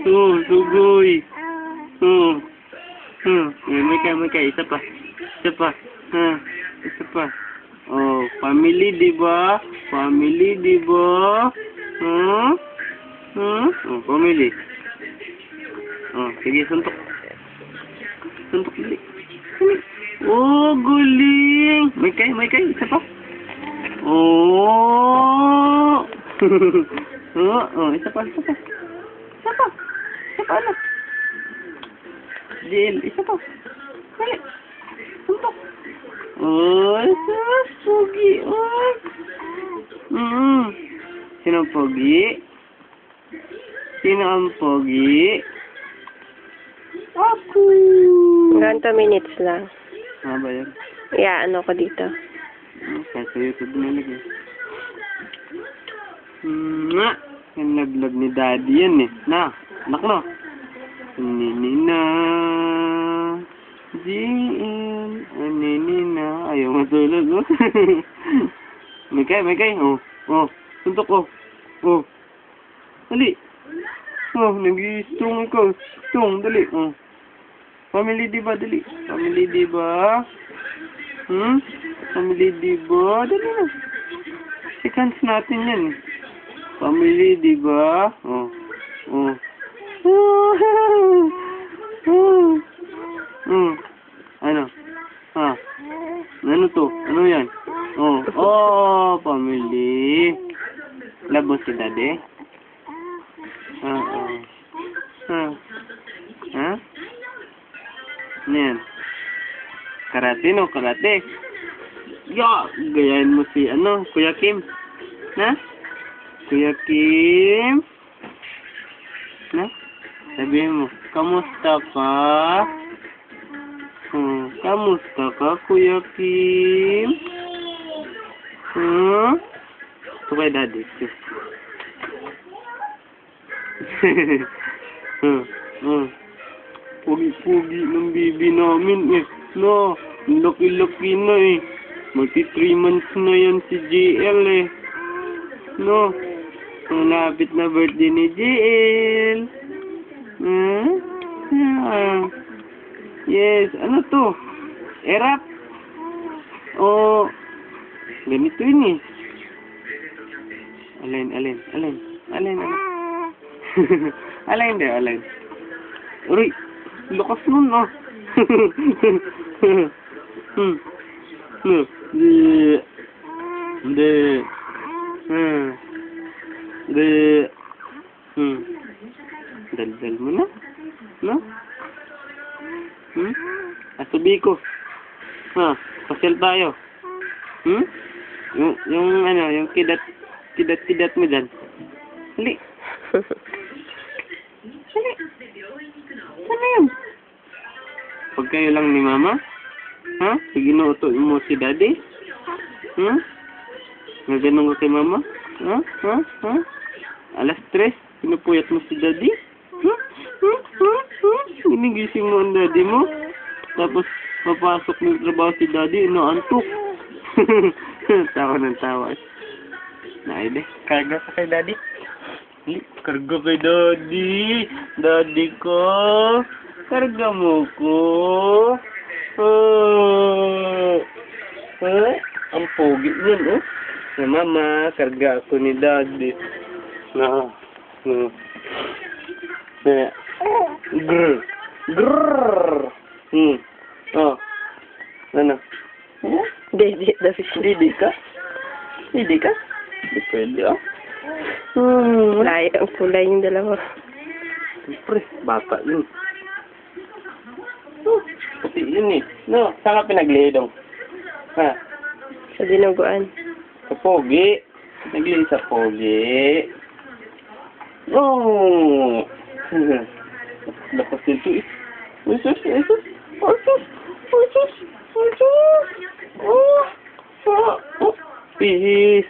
Oh, sugoy. Oh. May kay. Isa pa. Isa pa. Oh, family, di ba? Family, di ba? Oh, family. Oh, sige, suntok. Suntok, dali. Oh, guling. May kay. Isa pa. Oh. Isa pa. Ano? Jill, isa pa. Dali. Suntok. Oh, sus, pogi. Oh. Sino ang pogi? Sino ang pogi? Ako. Hanggang 2 minutes lang. Ba yan? Ano ko dito. Kaya sa YouTube nalagay. Yung laglag ni Daddy yan eh. Anak no. Ninina. Ninina. Ayaw matulog oh. May kay. Oh. Suntok ko. Oh. Dali. Oh, nag-i-strong ikaw. Strong, dali. Oh. Family diba, dali. Family diba? Family diba? Dali na. Seconds natin yan. Family diba? Oh. Ano? Ano to? Ano yan? Oh, family. Labos si Daddy? Ano yan? Karate no? Karate? Gayahin mo si Kuya Kim. Kuya Kim? Sabihin mo, kamusta ka? Kamusta ka, Kuya Kim? Ito kay Daddy. Pugi-pugi ng baby namin eh. No, laki-laki na eh. Magti 3 months na yan si JL eh. No, malapit na birthday ni JL. Yes, ano to? Erap? Oh, ganito yun eh. Alin. Alin. Uy, lakas nun ah. Daldal mo na? No? Asubi ko. Pasyal tayo. Yung kidat mo dyan. Hali. Ano yun? Pag kayo lang ni Mama? Ginuuto mo si Daddy? Naganon ko kay Mama? Alas 3? Pinupuyat mo si Daddy? Ginigising mo ang Daddy mo? Tapos papasok ng trabaho si Daddy, inaantok. Tawa ng tawa. Naide, karga ka kay Daddy? Karga kay Daddy. Daddy ko. Karga mo ko. Ang pogi yun, oh. Na Mama, karga ako ni Daddy. Grrr. Ano? Didi ka? Di pwede, oh. Ang kulay yung dalawa. Siyempre, bata yun. Puti yun eh. No, saan ka pinaglihidong? Sa dinuguan. Sa pogi. Naglihid sa pogi. Oh! Lakas nito eh. Usus! Pihis!